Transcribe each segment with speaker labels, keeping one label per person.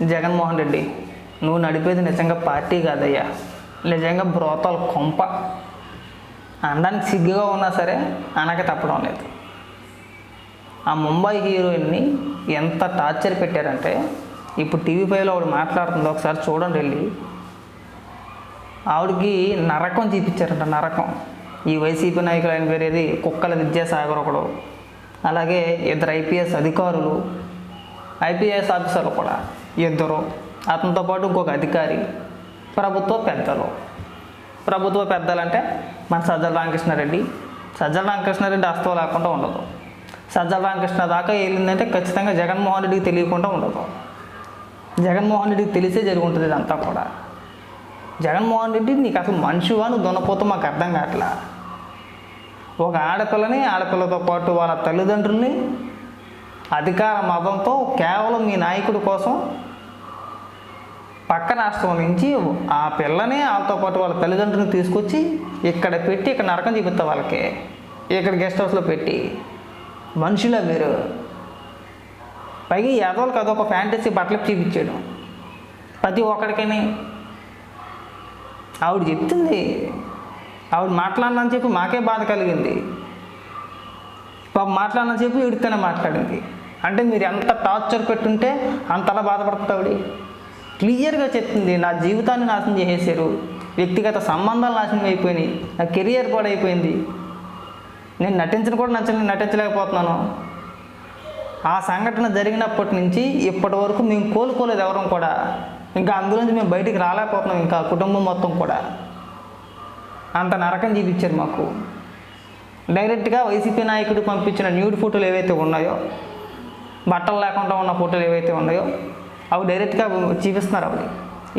Speaker 1: జగన్మోహన్ రెడ్డి, నువ్వు నడిపేది నిజంగా పార్టీ కాదయ్యా, నిజంగా బ్రోతల కొంప. అనడానికి సిగ్గుగా ఉన్నా సరే అనక తప్పడం లేదు. ఆ ముంబై హీరోయిన్ని ఎంత టార్చర్ పెట్టారంటే, ఇప్పుడు టీవీ5లో ఆవిడ మాట్లాడుతుంది, ఒకసారి చూడండి వెళ్ళి. ఆవిడకి నరకం చూపించారంట, నరకం. ఈ వైసీపీ నాయకులు ఆయన వేరేది కుక్కల విద్యాసాగర్ ఒకడు, అలాగే ఇద్దరు ఐపీఎస్ అధికారులు, ఐపీఎస్ ఆఫీసర్లు కూడా ఇద్దరు, అతనితో పాటు ఇంకొక అధికారి, ప్రభుత్వ పెద్దలు అంటే మన సజ్జల రామకృష్ణారెడ్డి అస్తం లేకుండా ఉండదు. సజ్జల రామకృష్ణ దాకా వెళ్ళిందంటే ఖచ్చితంగా జగన్మోహన్ రెడ్డికి తెలియకుండా ఉండదు. జగన్మోహన్ రెడ్డికి తెలిసే జరుగుతుంది ఇదంతా కూడా. జగన్మోహన్ రెడ్డి నీకు అసలు మనిషివా, నువ్వు దున్నపోతూ మాకు అర్థం కావట్లా. ఒక ఆడపిల్లతో పాటు వాళ్ళ తల్లిదండ్రుల్ని అధికార మదంతో కేవలం మీ నాయకుడి కోసం పక్క రాష్ట్రం నుంచి ఆ పిల్లని వాళ్ళతో పాటు వాళ్ళ తల్లిదండ్రులను తీసుకొచ్చి ఇక్కడ పెట్టి ఇక్కడ నరకం చూపిస్తా వాళ్ళకి, ఇక్కడ గెస్ట్ హౌస్లో పెట్టి. మనుషులా మీరు? పైగా యాదవులకు అదొక ఫ్యాంటసీ బట్టలకు చూపించాడు ప్రతి ఒక్కడికని. ఆవిడ చెప్తుంది, ఆవిడ మాట్లాడినని చెప్పి మాకే బాధ కలిగింది. మాట్లాడినని చెప్పి వీడితోనే మాట్లాడింది. అంటే మీరు ఎంత టార్చర్ పెట్టుంటే అంతలా బాధపడుతుంది ఆవిడ. క్లియర్గా చెప్తుంది, నా జీవితాన్ని నాశనం చేసేసారు, వ్యక్తిగత సంబంధాలు నాశనం అయిపోయినాయి, నా కెరియర్ పాడైపోయింది, నేను నటించలేకపోతున్నాను. ఆ సంఘటన జరిగినప్పటి నుంచి ఇప్పటి వరకు మేము కోలుకోలేదు ఎవరం కూడా. ఇంకా అందులోంచి మేము బయటికి రాలేకపోతున్నాం, ఇంకా కుటుంబం మొత్తం కూడా. అంత నరకం చూపించారు మాకు. డైరెక్ట్గా వైసీపీ నాయకుడు పంపించిన న్యూడ్ ఫోటోలు ఏవైతే ఉన్నాయో, బట్టలు లేకుండా ఉన్న ఫోటోలు ఏవైతే ఉన్నాయో అవి డైరెక్ట్గా చూపిస్తున్నారు. అవి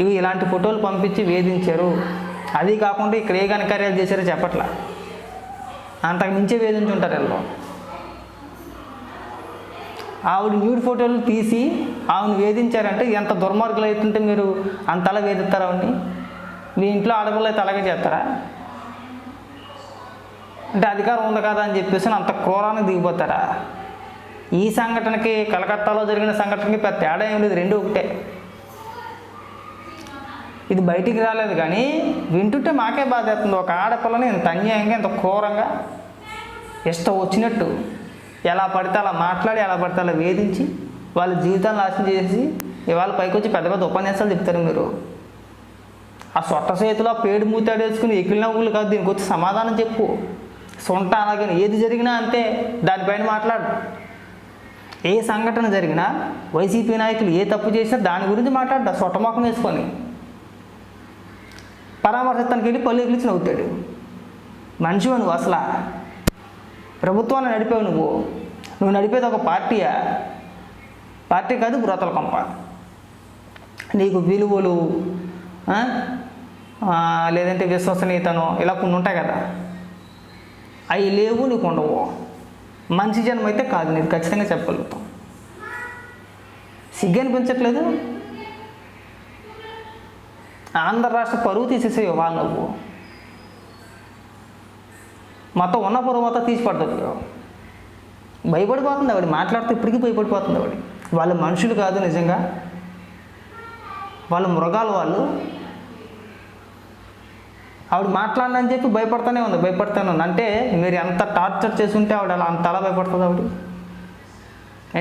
Speaker 1: ఇవి ఇలాంటి ఫోటోలు పంపించి వేధించారు. అది కాకుండా ఇక్కడ ఏ ఘనకార్యాలు చేశారో చెప్పట్లా, అంతకు మించే వేధించుంటారు వీళ్ళు. ఆవిడ న్యూడ్ ఫోటోలు తీసి ఆవిడని వేధించారంటే ఎంత దుర్మార్గులు అవుతుంటే మీరు అంతలా వేధిస్తారు ఆవిడని. మీ ఇంట్లో ఆడపిల్ల అయితే అలాగే చేస్తారా? అంటే అధికారం ఉంది కదా అని చెప్పేసి అంత క్రూరానికి దిగిపోతారా? ఈ సంఘటనకి, కలకత్తాలో జరిగిన సంఘటనకి పెద్ద తేడా ఏం లేదు, రెండు ఒకటే. ఇది బయటికి రాలేదు కానీ వింటుంటే మాకే బాధ అవుతుంది. ఒక ఆడపిల్లని ఇంత అన్యాయంగా, ఇంత క్రూరంగా, ఇష్టం వచ్చినట్టు ఎలా పడితే అలా మాట్లాడి, ఎలా పడితే అలా వేధించి వాళ్ళ జీవితాన్ని నాశనం చేసి ఇవాళ పైకి వచ్చి పెద్ద పెద్ద ఉపన్యాసాలు చెప్తారు మీరు. ఆ సొట్ట చేతిలో పేడు మూతాడు వేసుకుని ఎక్కిలిన ఊళ్ళు కాదు, దీనికి వచ్చి సమాధానం చెప్పు. సొంట అలాగే ఏది జరిగినా అంతే, దానిపైన మాట్లాడు. ఏ సంఘటన జరిగినా వైసీపీ నాయకులు ఏ తప్పు చేసినా దాని గురించి మాట్లాడ్డా సొట్టమొఖం వేసుకొని. పరామర్శిస్తానికి వెళ్ళి పళ్ళు ఎగిలిచి నవ్వుతాడు. మనిషివా నువ్వు? అసలు ప్రభుత్వాన్ని నడిపావు నువ్వు నడిపేది ఒక పార్టీయా? పార్టీ కాదు, బ్రోతల కొంప. నీకు విలువలు లేదంటే విశ్వసనీయతను ఇలా కొన్ని ఉంటాయి కదా, అవి లేవు, నీకు ఉండవు. మంచి జనం అయితే కాదు నీకు, ఖచ్చితంగా చెప్పగలుగుతాం. సిగ్గు అనిపించట్లేదు? ఆంధ్ర రాష్ట్ర పరువు తీసేసేవి వాళ్ళు. నువ్వు మొత్తం ఉన్న పరువు మొత్తం తీసి పడుతుంది. భయపడిపోతుంది ఆవిడ, మాట్లాడితే ఇప్పటికీ భయపడిపోతుంది ఆవిడ. వాళ్ళు మనుషులు కాదు, నిజంగా వాళ్ళు మృగాలు. వాళ్ళు ఆవిడ మాట్లాడనని చెప్పి భయపడతానే ఉంది. అంటే మీరు ఎంత టార్చర్ చేసుంటే ఆవిడ అంతలా భయపడుతుంది ఆవిడ.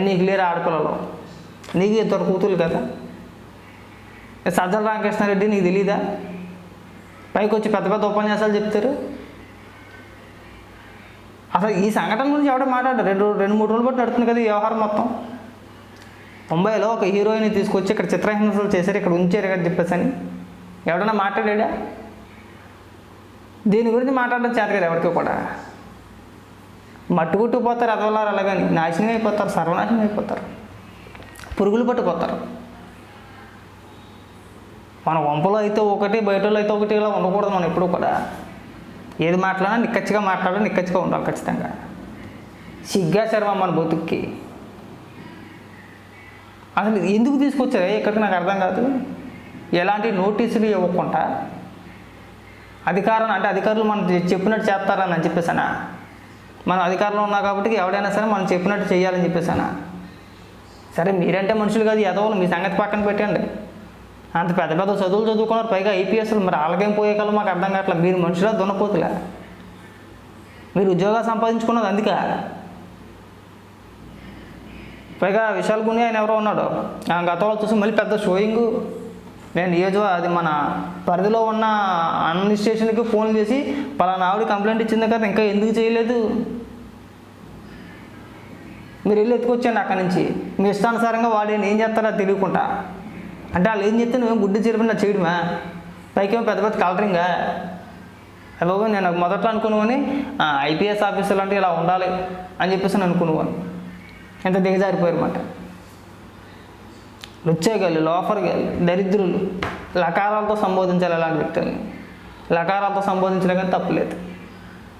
Speaker 1: నీకు లేరు ఆడపిల్లలు, నీకు ఇద్దరు కూతురు కదా. సజ్జల రామకృష్ణారెడ్డి నీకు తెలీదా? పైకి వచ్చి పెద్ద పెద్ద ఉపన్యాసాలు చెప్తారు. అసలు ఈ సంఘటన గురించి ఎవడో మాట్లాడారు. రెండు మూడు రోజులు బట్టి నడుతుంది కదా ఈ వ్యవహారం మొత్తం. ముంబైలో ఒక హీరోయిన్ తీసుకొచ్చి ఇక్కడ చిత్రహింసలు చేశారు, ఇక్కడ ఉంచారు కదా చెప్పేసి అని ఎవడన్నా మాట్లాడా? దీని గురించి మాట్లాడడం చేత కదా ఎవరికి కూడా. మట్టుకుట్టుకుపోతారు అదవలారు, అలాగని నాశనం అయిపోతారు, సర్వనాశనం అయిపోతారు, పురుగులు పట్టుకుపోతారు. మన వంపలో అయితే ఒకటి, బయటలో అయితే ఒకటి, ఇలా ఉండకూడదు. మనం ఎప్పుడు కూడా ఏది మాట్లాడినా నిక్కచ్చిగా మాట్లాడాలి, నిక్కచ్చిగా ఉండాలి ఖచ్చితంగా. సిగ్గా శర్మ మన బతుక్కి. అసలు ఎందుకు తీసుకొచ్చారు ఇక్కడికి నాకు అర్థం కాదు. ఎలాంటి నోటీసులు ఇవ్వకుండా అధికారులు మనం చెప్పినట్టు చేస్తారని చెప్పేసానా? మనం అధికారంలో ఉన్నా కాబట్టి ఎవడైనా సరే మనం చెప్పినట్టు చేయాలని చెప్పేసానా? సరే మీరంటే మనుషులు కాదు, ఎదవలు, మీ సంగతి పక్కన పెట్టండి. అంత పెద్ద పెద్ద చదువులు చదువుకున్నారు, పైగా ఐపీఎస్లు, మరి వాళ్ళకేం పోయే కల మాకు అర్థం కావట్లేదు. మీరు మనుషులా దున్నపోతులే? మీరు ఉద్యోగాలు సంపాదించుకున్నది అందుకే. పైగా విశాల్ గుని ఆయన ఎవరో ఉన్నాడు, గతంలో చూసి మళ్ళీ పెద్ద షోయింగు. నేను అది మన పరిధిలో ఉన్న అడ్మినిస్ట్రేషన్కి ఫోన్ చేసి పలానా ఆవిడ కంప్లైంట్ ఇచ్చింది కదా, ఇంకా ఎందుకు చేయలేదు, మీరు వెళ్ళి ఎత్తుకొచ్చాండి అక్కడి నుంచి. మీ ఇష్టానుసారంగా వాడు ఏం చేస్తారో తెలియకుండా. అంటే వాళ్ళు ఏం చెప్తే నువ్వేం గుడ్డి చెరిపినా చేయడమా? పైకేమో పెద్ద పెద్ద కలరింగా. బాబు నేను మొదట్లో అనుకున్నాను ఐపీఎస్ ఆఫీసర్లు అంటే ఇలా ఉండాలి అని చెప్పేసి నేను అనుకున్నాను. ఎంత దిగజారిపోయారన్నమాట. లుచ్చేగాళ్ళు, లోఫర్గాళ్ళు, దరిద్రులు, లకారాలతో సంబోధించాలి అలాంటి వ్యక్తుల్ని. లకారాలతో సంబోధించడం కానీ తప్పులేదు.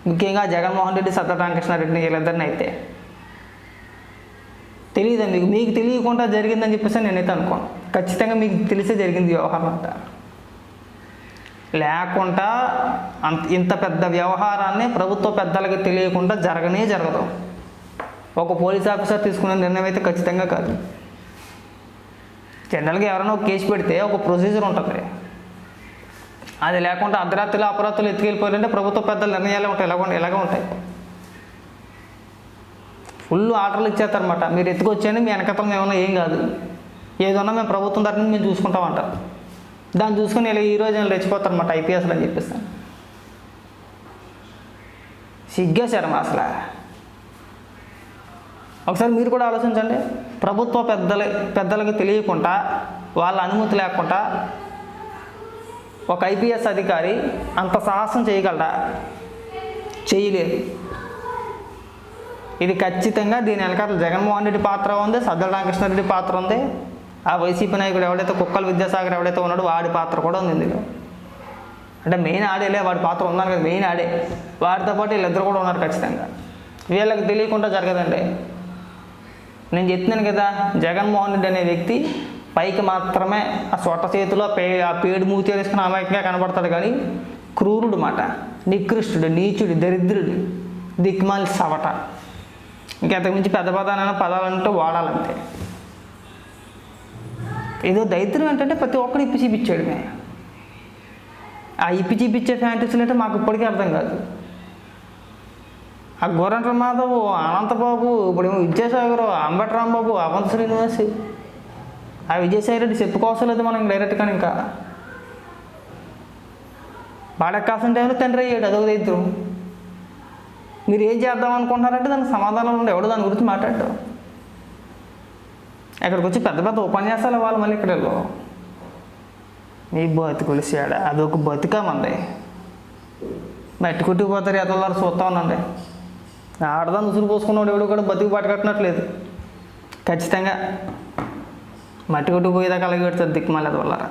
Speaker 1: ముఖ్యంగా జగన్మోహన్ రెడ్డి, సత్య రామకృష్ణారెడ్డిని వీళ్ళిద్దరిని అయితే తెలియదు మీకు తెలియకుండా జరిగిందని చెప్పేసి నేనైతే అనుకోను. ఖచ్చితంగా మీకు తెలిసే జరిగింది వ్యవహారం అంతా. లేకుండా ఇంత పెద్ద వ్యవహారాన్ని ప్రభుత్వ పెద్దలకి తెలియకుండా జరగదు. ఒక పోలీస్ ఆఫీసర్ తీసుకునే నిర్ణయం అయితే ఖచ్చితంగా కాదు. జనరల్గా ఎవరైనా ఒక కేసు పెడితే ఒక ప్రొసీజర్ ఉంటుంది. అది లేకుండా అర్ధరాత్రులు అపరాత్రులు ఎత్తుకెళ్ళిపోయారంటే ప్రభుత్వ పెద్దల నిర్ణయాలు ఉంటాయి, ఇలాగే ఉంటాయి. ఫుల్ ఆర్డర్లు ఇచ్చేస్తారన్నమాట. మీరు ఎత్తుకొచ్చేయండి, మీ వెనకతం ఏమన్నా ఏం కాదు, ఏదన్నా మేము ప్రభుత్వం తరఫున మేము చూసుకుంటామంటారు. దాన్ని చూసుకొని ఇలా ఈరోజు నేను రెచ్చిపోతారన్నమాట ఐపీఎస్లు అని చెప్పేస్తాను. సిగ్గేశారమ్మా అసలు. ఒకసారి మీరు కూడా ఆలోచించండి. ప్రభుత్వ పెద్దలకి తెలియకుండా, వాళ్ళ అనుమతి లేకుండా ఒక ఐపీఎస్ అధికారి అంత సాహసం చేయగలరా? చేయలేదు. ఇది ఖచ్చితంగా దీని వెనకాల జగన్మోహన్ రెడ్డి పాత్ర ఉంది, సజ్జల రామకృష్ణారెడ్డి పాత్ర ఉంది, ఆ వైసీపీ నాయకుడు ఎవడైతే కుక్కల విద్యాసాగర్ ఎవడైతే ఉన్నాడో వాడి పాత్ర కూడా ఉంది ఇందులో. అంటే మెయిన్ ఆడేలే, వాడి పాత్ర ఉన్నాను కదా, మెయిన్ ఆడే. వాడితో పాటు వీళ్ళిద్దరు కూడా ఉన్నారు ఖచ్చితంగా. వీళ్ళకి తెలియకుండా జరగదండి. నేను చెప్తున్నాను కదా, జగన్మోహన్ రెడ్డి అనే వ్యక్తి పైకి మాత్రమే ఆ సొట్ట చేతిలో ఆ పేడు మూతి వేసుకుని అమాయకంగా కనబడతాడు, కానీ క్రూరుడు మాట, నికృష్టుడు, నీచుడు, దరిద్రుడు, దిక్మాలి సవట. ఇంకెంతకుమించి పెద్ద పదాలంటూ వాడాలంతే. ఏదో దరిద్రం ఏంటంటే ప్రతి ఒక్కరు ఇప్పి చూపించాడు. ఆ ఇప్పి చూపించే ఫ్యాంటసీలు అంటే మాకు ఇప్పటికీ అర్థం కాదు. ఆ గోరంట్ల మాధవ్, అనంతబాబు, ఇప్పుడేమో విద్యాసాగర్, అంబటి రాంబాబు, అవంతి శ్రీనివాస్, ఆ విజయసాయి రెడ్డి చెప్పుకోవసం లేదు మనం డైరెక్ట్గా. ఇంకా వాడకి కాసిన టైంలో తండ్రి అయ్యాడు, అదొక దరిద్రం. మీరు ఏం చేద్దాం అనుకుంటున్నారంటే దానికి సమాధానం ఉండే, ఎవడు దాని గురించి మాట్లాడటం. ఇక్కడికి వచ్చి పెద్ద పెద్ద ఉపన్యాసాలు ఇవ్వాలి మళ్ళీ ఇక్కడ. మీ బతుకులు సేడ, అదొక బతుకా మంది. మట్టి కొట్టుకుపోతారు, ఎదలారు చూస్తూ ఉండండి. ఆడదాన్ని ఉసురు పోసుకున్నాడు ఎవడు కూడా బతుకు పట్టుకట్టినట్లేదు. ఖచ్చితంగా మట్టి కొట్టుకుపోయేదాకా అలాగే పెడతారు దిక్కుమాలి ఎదవలారా.